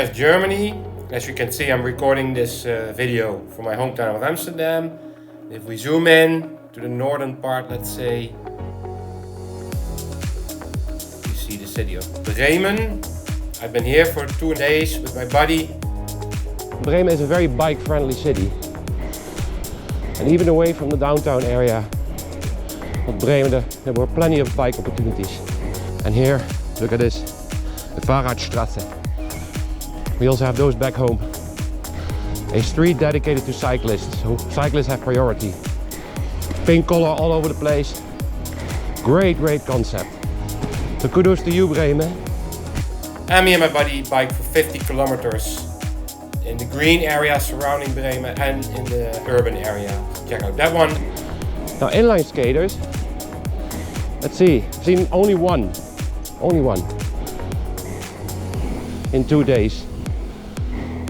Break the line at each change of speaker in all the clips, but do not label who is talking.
against Germany. As you can see, I'm recording this video from my hometown of Amsterdam. If we zoom in to the northern part, let's say, you see the city of Bremen. I've been here for 2 days with my buddy.
Bremen is a very bike-friendly city. And even away from the downtown area of Bremen, there were plenty of bike opportunities. And here, look at this, the Fahrradstraße. We also have those back home. A street dedicated to cyclists, so cyclists have priority. Pink color all over the place. Great concept. So kudos to you, Bremen.
And me and my buddy biked for 50 kilometers in the green area surrounding Bremen and in the urban area. Check out that one.
Now inline skaters, let's see, I've seen only one in 2 days.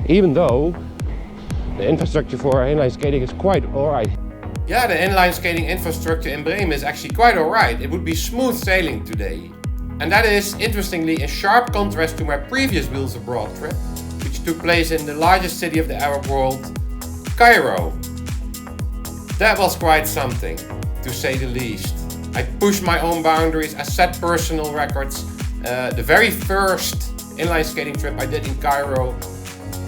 Even though the infrastructure for inline skating is quite alright.
Yeah, the inline skating infrastructure in Bremen is actually quite alright. It would be smooth sailing today. And that is, interestingly, in sharp contrast to my previous Wheels Abroad trip, which took place in the largest city of the Arab world, Cairo. That was quite something, to say the least. I pushed my own boundaries, I set personal records. The very first inline skating trip I did in Cairo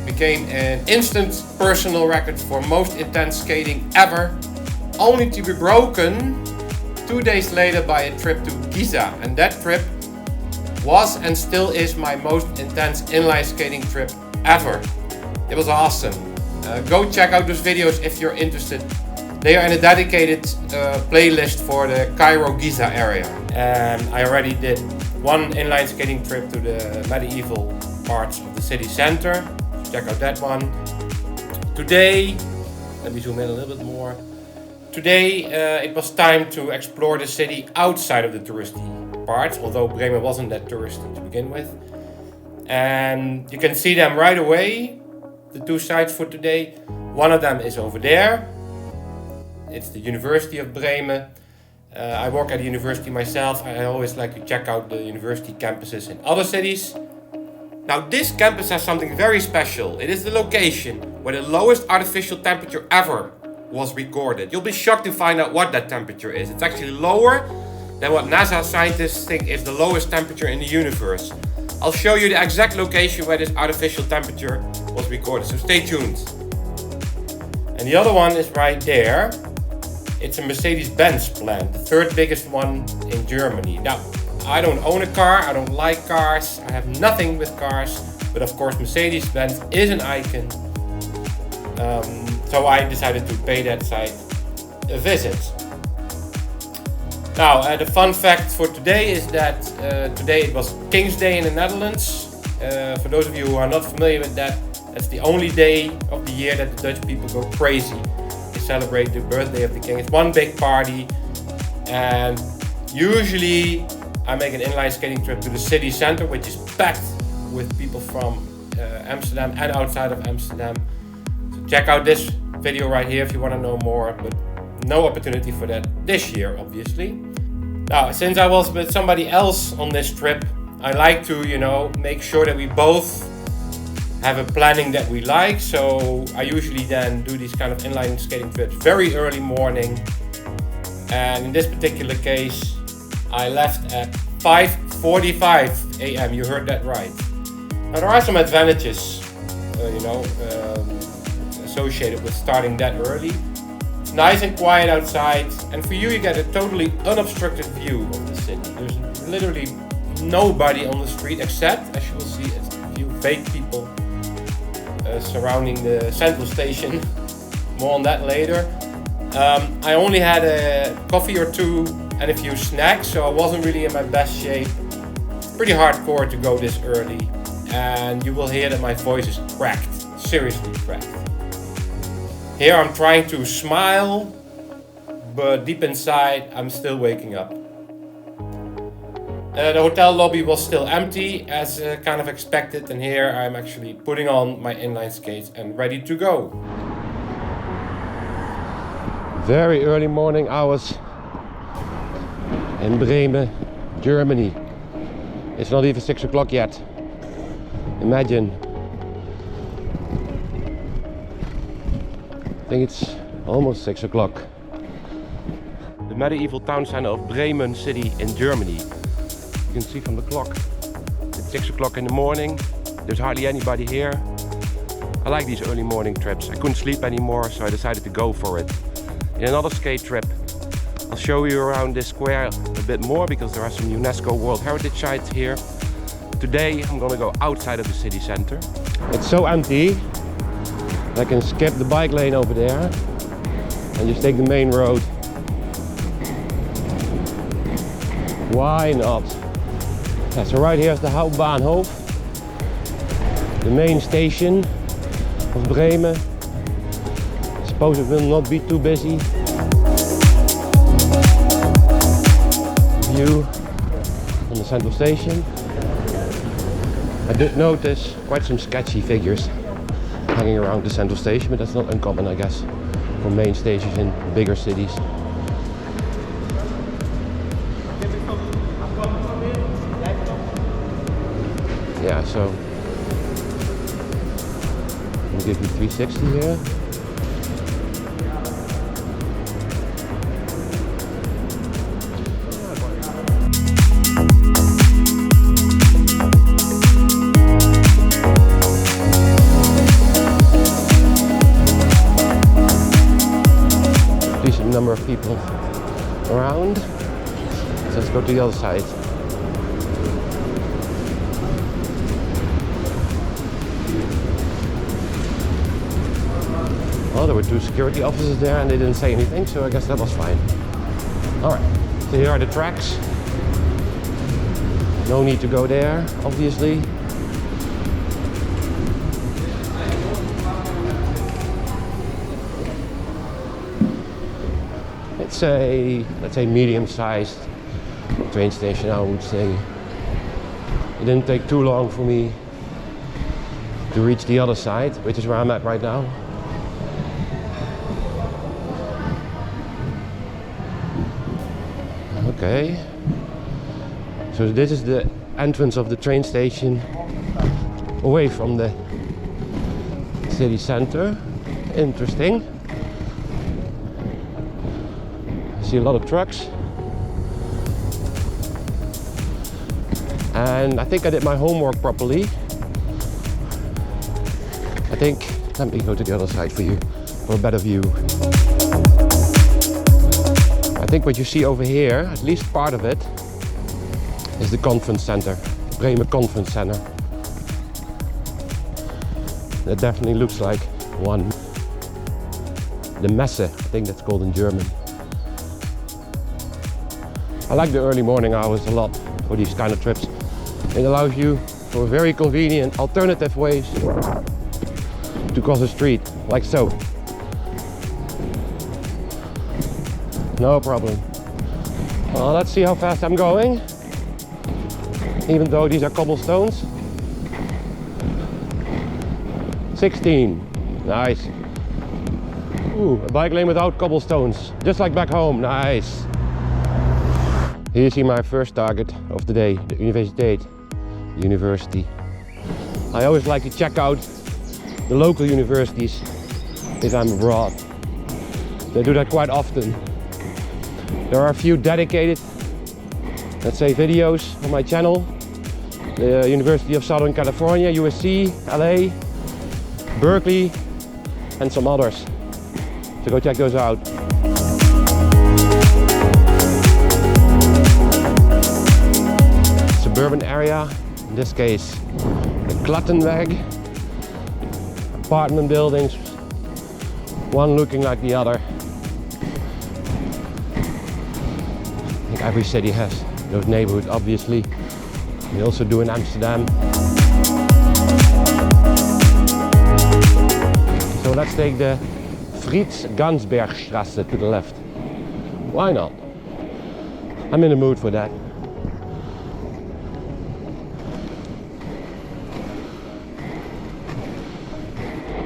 became an instant personal record for most intense skating ever, only to be broken 2 days later by a trip to Giza. And that trip was and still is my most intense inline skating trip ever. It was awesome. Go check out those videos if you're interested. They are in a dedicated playlist for the Cairo Giza area. And I already did one inline skating trip to the medieval parts of the city center. Check out that one. Today, let me zoom in a little bit more. Today it was time to explore the city outside of the touristy parts, although Bremen wasn't that touristy to begin with. And you can see them right away, the 2 sites for today. One of them is over there. It's the University of Bremen. I work at a university myself. I always like to check out the university campuses in other cities. Now this campus has something very special. It is the location where the lowest artificial temperature ever was recorded. You'll be shocked to find out what that temperature is. It's actually lower than what NASA scientists think is the lowest temperature in the universe. I'll show you the exact location where this artificial temperature was recorded, so stay tuned. And the other one is right there. It's a Mercedes-Benz plant, the 3rd biggest one in Germany. Now, I don't own a car, I don't like cars, I have nothing with cars, but of course Mercedes-Benz is an icon. So I decided to pay that site a visit. Now, the fun fact for today is that today it was King's Day in the Netherlands. For those of you who are not familiar with that, that's the only day of the year that the Dutch people go crazy. They celebrate the birthday of the king. It's one big party, and usually I make an inline skating trip to the city center, which is packed with people from Amsterdam and outside of Amsterdam. So check out this video right here if you want to know more, but no opportunity for that this year, obviously. Now, since I was with somebody else on this trip, I like to, make sure that we both have a planning that we like. So I usually then do these kind of inline skating trips very early morning. And in this particular case, I left at 5:45 a.m. You heard that right. Now there are some advantages, associated with starting that early. It's nice and quiet outside, and for you get a totally unobstructed view of the city. There's literally nobody on the street except, as you will see, a few fake people surrounding the central station. More on that later. I only had a coffee or two and a few snacks, so I wasn't really in my best shape. Pretty hardcore to go this early, and you will hear that my voice is cracked, seriously cracked. Here I'm trying to smile, but deep inside I'm still waking up. The hotel lobby was still empty, as kind of expected, and here I'm actually putting on my inline skates and ready to go.
Very early morning hours in Bremen, Germany. It's not even 6 o'clock yet. Imagine I think it's almost 6 o'clock. The medieval town center of Bremen city in Germany. You can see from the clock, it's 6 o'clock in the morning. There's hardly anybody here. I like these early morning trips. I couldn't sleep anymore, so I decided to go for it. In another skate trip, I'll show you around this square a bit more because there are some UNESCO World Heritage sites here. Today I'm gonna go outside of the city center. It's so empty, I can skip the bike lane over there and just take the main road. Why not? Yeah, so right here is the Hauptbahnhof, the main station of Bremen. I suppose it will not be too busy. View on the central station. I did notice quite some sketchy figures hanging around the central station, but that's not uncommon, I guess, for main stations in bigger cities. Yeah, so I'll give you 360 here. Decent number of people around. So let's go to the other side. Well, there were 2 security officers there and they didn't say anything, so I guess that was fine. Alright, so here are the tracks. No need to go there, obviously. It's a, let's say, medium-sized train station, I would say. It didn't take too long for me to reach the other side, which is where I'm at right now. Okay, so this is the entrance of the train station away from the city center. Interesting. I see a lot of trucks. And I think I did my homework properly. I think, let me go to the other side for you, for a better view. I think what you see over here, at least part of it, is the conference center, Bremen Conference Center. That definitely looks like one. The Messe, I think that's called in German. I like the early morning hours a lot for these kind of trips. It allows you for very convenient alternative ways to cross the street, like so. No problem. Well, let's see how fast I'm going. Even though these are cobblestones. 16. Nice. Ooh, a bike lane without cobblestones. Just like back home. Nice. Here you see my first target of the day, the University. I always like to check out the local universities if I'm abroad. They do that quite often. There are a few dedicated, let's say, videos on my channel. The University of Southern California, USC, LA, Berkeley, and some others. So go check those out. Suburban area, in this case, the Klattenweg. Apartment buildings, one looking like the other. I think every city has those neighborhoods, obviously. We also do in Amsterdam. So let's take the Fritz Gansbergstrasse to the left. Why not? I'm in the mood for that.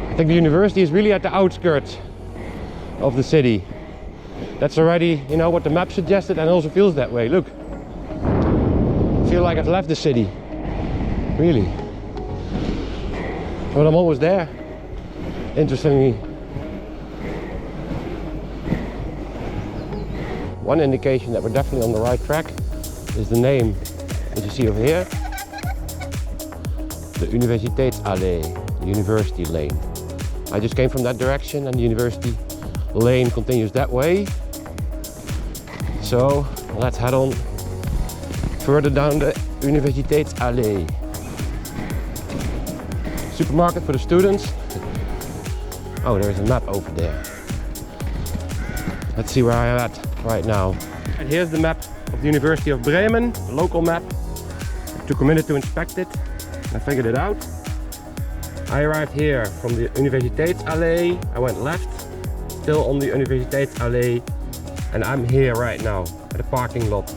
I think the university is really at the outskirts of the city. That's already, you know, what the map suggested, and also feels that way. Look, I feel like I've left the city, really. But I'm almost there, interestingly. one indication that we're definitely on the right track is the name that you see over here. The Universitätsallee, the University Lane. I just came from that direction and the University Lane continues that way. So let's head on further down the Universitätsallee. Supermarket for the students. Oh, there's a map over there. Let's see where I am at right now. And here's the map of the University of Bremen, the local map. It took a minute to inspect it. I figured it out. I arrived here from the Universitätsallee. I went left, still on the Universitätsallee, and I'm here right now at the parking lot.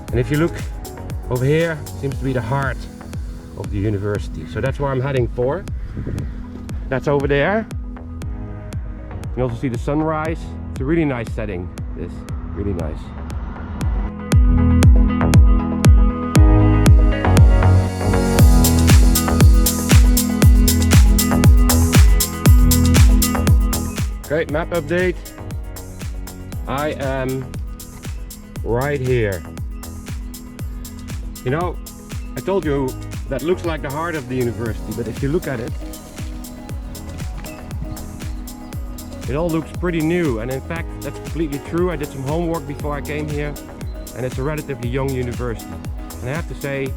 And if you look over here, seems to be the heart of the university. So that's where I'm heading for. That's over there. You can also see the sunrise. It's a really nice setting, this, really nice. Great map update. I am right here. You know, I told you that looks like the heart of the university, but if you look at it, it all looks pretty new, and in fact that's completely true. I did some homework before I came here, and it's a relatively young university. And I have to say,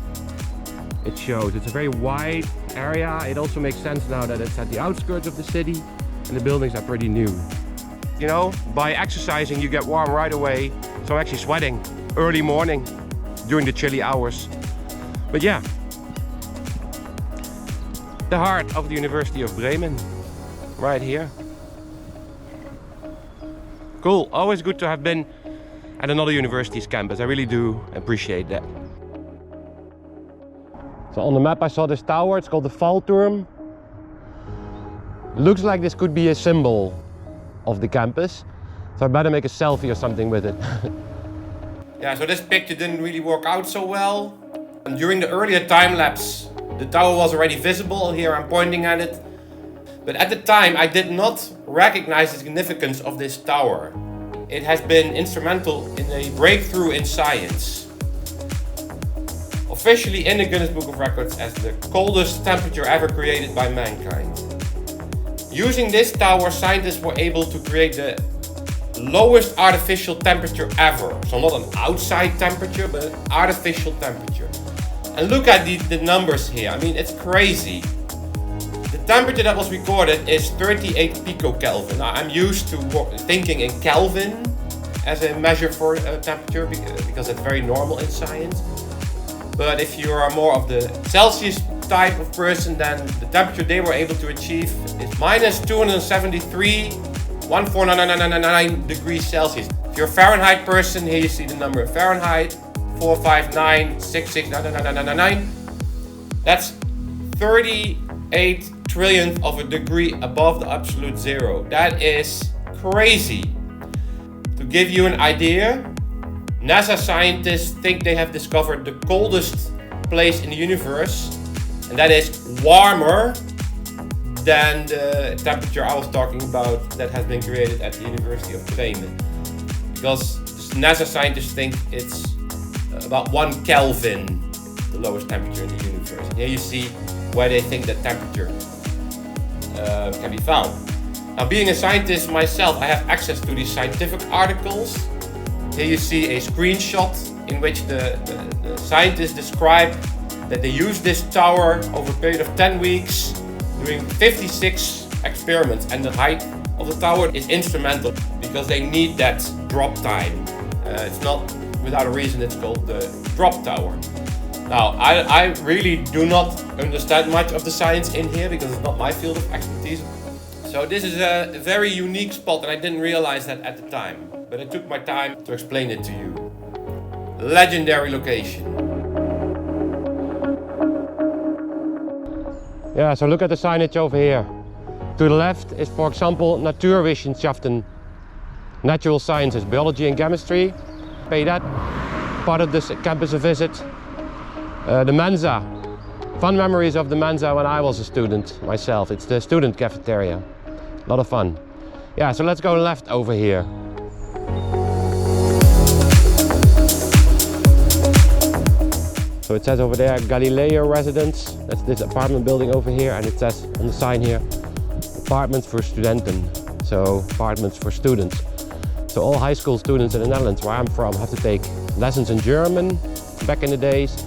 it shows. It's a very wide area. It also makes sense now that it's at the outskirts of the city, and the buildings are pretty new. You know, by exercising you get warm right away, so I'm actually sweating early morning during the chilly hours. But yeah, the heart of the University of Bremen, right here. Cool, always good to have been at another university's campus. I really do appreciate that. So on the map I saw this tower, it's called the Fallturm. Looks like this could be a symbol of the campus, so I better make a selfie or something with it.
Yeah, so this picture didn't really work out so well. And during the earlier time lapse, the tower was already visible. Here I'm pointing at it. But at the time I did not recognize the significance of this tower. It has been instrumental in a breakthrough in science. Officially in the Guinness Book of Records as the coldest temperature ever created by mankind. Using this tower, scientists were able to create the lowest artificial temperature ever. So not an outside temperature, but an artificial temperature. And look at the numbers here. I mean, it's crazy. The temperature that was recorded is 38 picokelvin. Now, I'm used to thinking in Kelvin as a measure for temperature because it's very normal in science. But if you are more of the Celsius type of person, then the temperature they were able to achieve is minus 273.149999 degrees Celsius. If you're a Fahrenheit person, here you see the number in Fahrenheit, 459.669999. That's 38 trillionth of a degree above the absolute zero. That is crazy. To give you an idea, NASA scientists think they have discovered the coldest place in the universe, and that is warmer than the temperature I was talking about that has been created at the University of Bremen. Because NASA scientists think it's about 1 Kelvin, the lowest temperature in the universe. And here you see where they think that temperature can be found. Now, being a scientist myself, I have access to these scientific articles. Here you see a screenshot in which the scientists describe that they used this tower over a period of 10 weeks, doing 56 experiments, and the height of the tower is instrumental because they need that drop time. It's not without a reason it's called the drop tower. Now, I really do not understand much of the science in here because it's not my field of expertise. So this is a very unique spot, and I didn't realize that at the time, but I took my time to explain it to you. Legendary location.
Yeah, so look at the signage over here. To the left is, for example, Naturwissenschaften, natural sciences, biology and chemistry. Pay that part of this campus a visit. The Mensa, fun memories of the Mensa when I was a student myself. It's the student cafeteria, a lot of fun. Yeah, so let's go left over here. So it says over there Galileo Residence. That's this apartment building over here, and it says on the sign here apartments for studenten. So apartments for students. So all high school students in the Netherlands, where I'm from, have to take lessons in German back in the days.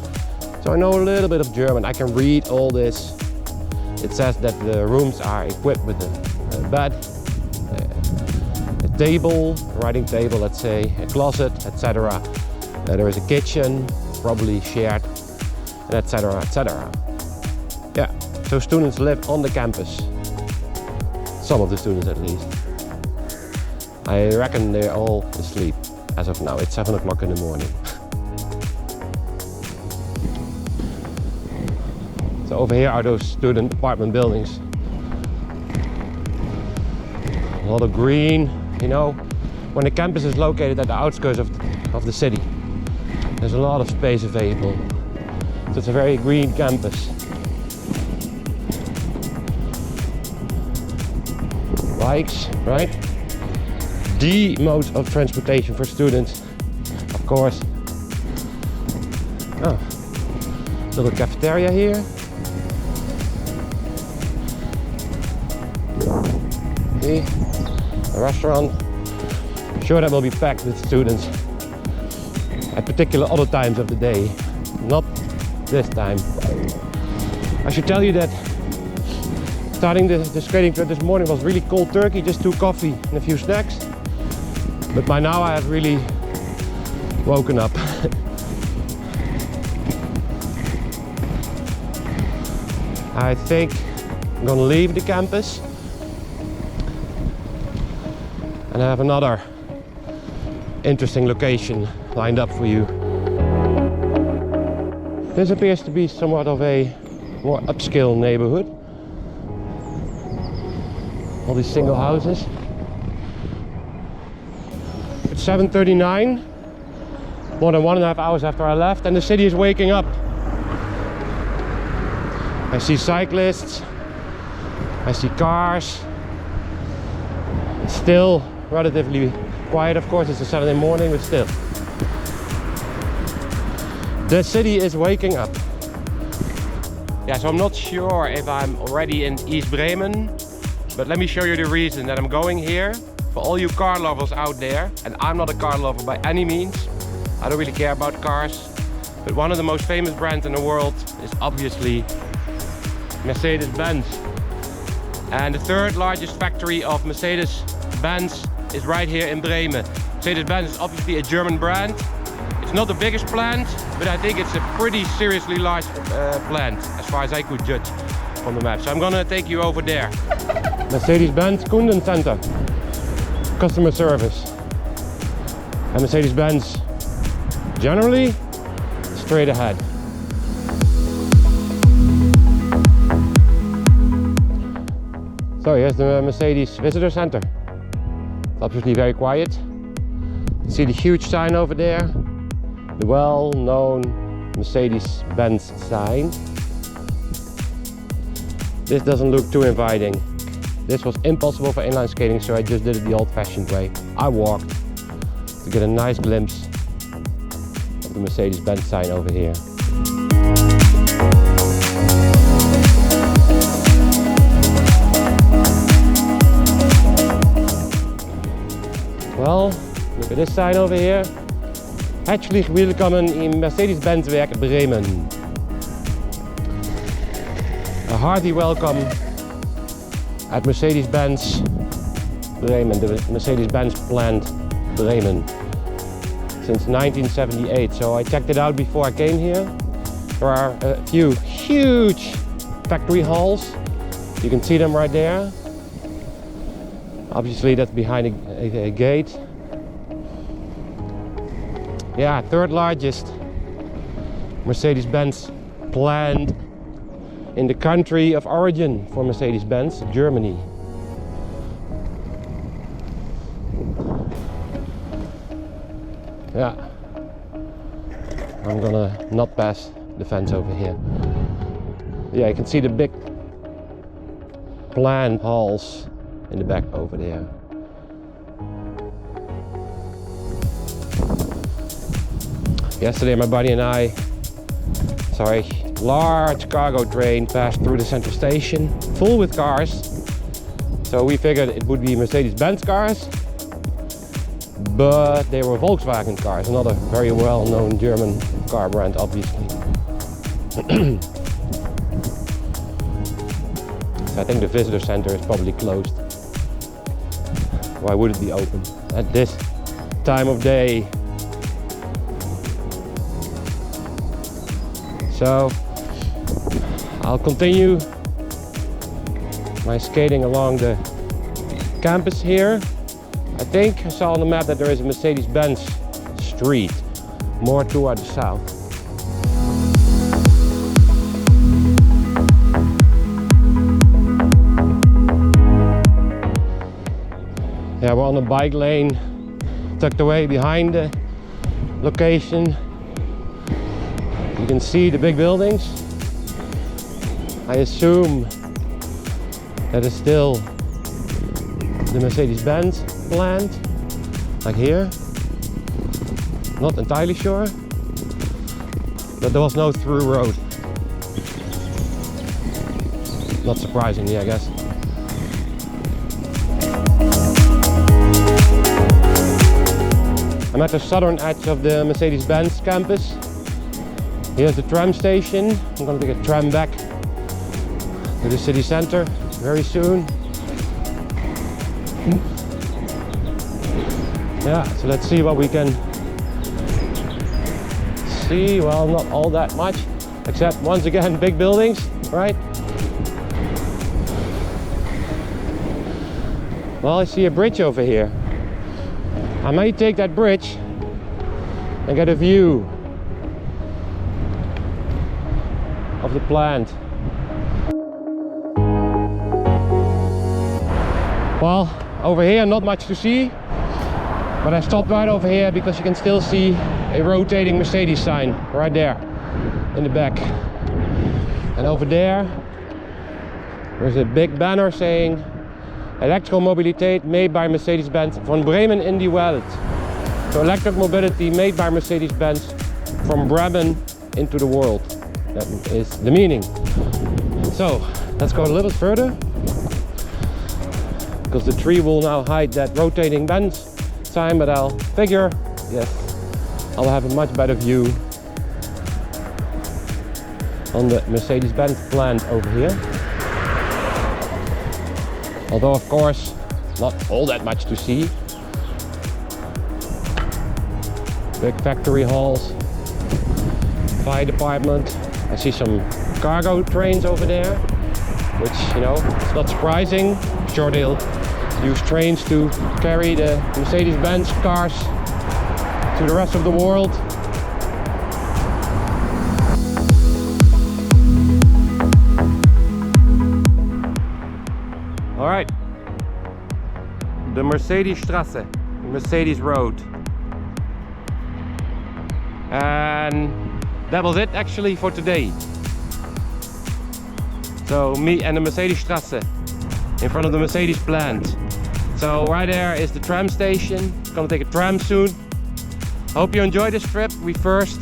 So I know a little bit of German. I can read all this. It says that the rooms are equipped with a bed, a table, a writing table, let's say, a closet, etc. There is a kitchen, probably shared, and etc. etc. Yeah, so students live on the campus. Some of the students at least. I reckon they're all asleep as of now. It's 7 o'clock in the morning. So over here are those student apartment buildings. A lot of green, you know, when the campus is located at the outskirts of the city, there's a lot of space available. So it's a very green campus. Bikes, right? The mode of transportation for students, of course. Oh, little cafeteria here. See, a restaurant. I'm sure that will be packed with students at particular other times of the day, not this time. I should tell you that starting the skating trip this morning was really cold turkey, just 2 coffee and a few snacks. But by now I have really woken up. I think I'm gonna leave the campus and I have another interesting location lined up for you. This appears to be somewhat of a more upscale neighborhood. All these single houses. It's 7:39, more than 1.5 hours after I left, and the city is waking up. I see cyclists, I see cars. It's still relatively quiet, of course, it's a Saturday morning, but still. The city is waking up. Yeah, so I'm not sure if I'm already in East Bremen, but let me show you the reason that I'm going here. For all you car lovers out there, and I'm not a car lover by any means, I don't really care about cars, but one of the most famous brands in the world is obviously Mercedes-Benz. And the 3rd largest factory of Mercedes-Benz is right here in Bremen. Mercedes-Benz is obviously a German brand. It's not the biggest plant, but I think it's a pretty seriously large plant, as far as I could judge from the map. So I'm gonna take you over there. Mercedes-Benz Kundencenter. Customer service. And Mercedes-Benz generally straight ahead. So here's the Mercedes Visitor Center. It's obviously very quiet. You see the huge sign over there, the well-known Mercedes-Benz sign. This doesn't look too inviting. This was impossible for inline skating, so I just did it the old-fashioned way. I walked to get a nice glimpse of the Mercedes-Benz sign over here. Well, look at this sign over here. Herzlich willkommen im Mercedes-Benz-Werk Bremen. A hearty welcome at Mercedes-Benz Bremen, the Mercedes-Benz plant Bremen, since 1978. So I checked it out before I came here. There are a few huge factory halls. You can see them right there. Obviously that's behind a gate. Yeah, 3rd largest Mercedes-Benz plant in the country of origin for Mercedes-Benz, Germany. Yeah, I'm gonna not pass the fence over here. Yeah, you can see the big plant halls in the back over there. Yesterday my buddy and I sorry, large cargo train passed through the central station, full with cars. So we figured it would be Mercedes-Benz cars, but they were Volkswagen cars, another very well-known German car brand, obviously. So I think the visitor center is probably closed. Why would it be open at this time of day? So I'll continue my skating along the campus here. I think I saw on the map that there is a Mercedes-Benz street, more toward the south. Yeah, we're on a bike lane tucked away behind the location. You can see the big buildings. I assume that is still the Mercedes-Benz plant, like here. Not entirely sure, but there was no through road. Not surprisingly, I guess. I'm at the southern edge of the Mercedes-Benz campus. Here's the tram station. I'm going to take a tram back to the city center very soon. Yeah, so let's see what we can see. Well, not all that much, except once again big buildings, right? Well, I see a bridge over here. I might take that bridge and get a view of the plant. Well, over here not much to see, but I stopped right over here because you can still see a rotating Mercedes sign right there in the back. And over there's a big banner saying Elektromobilität made by Mercedes-Benz von Bremen in die Welt. So electric mobility made by Mercedes-Benz from Bremen into the world. That is the meaning. So let's go a little further, because the tree will now hide that rotating Benz sign, but I'll figure, yes, I'll have a much better view on the Mercedes-Benz plant over here. Although of course not all that much to see. Big factory halls, fire department. I see some cargo trains over there, which, you know, it's not surprising. I'm sure they'll use trains to carry the Mercedes-Benz cars to the rest of the world. All right, the Mercedes-Straße, the Mercedes Road. And that was it actually for today. So me and the Mercedes-Straße in front of the Mercedes plant. So right there is the tram station. Gonna take a tram soon. Hope you enjoyed this trip. We first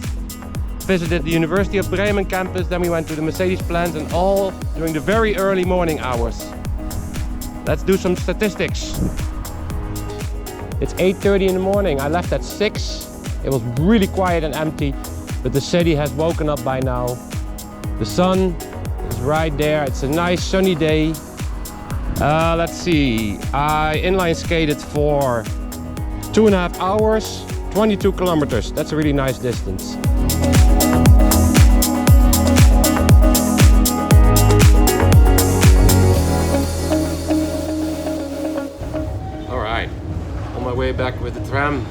visited the University of Bremen campus, then we went to the Mercedes plant, and all during the very early morning hours. Let's do some statistics. It's 8:30 in the morning. I left at 6. It was really quiet and empty, but the city has woken up by now. The sun is right there. It's a nice sunny day. Let's see. I inline skated for 2.5 hours, 22 kilometers. That's a really nice distance. All right, on my way back with the tram.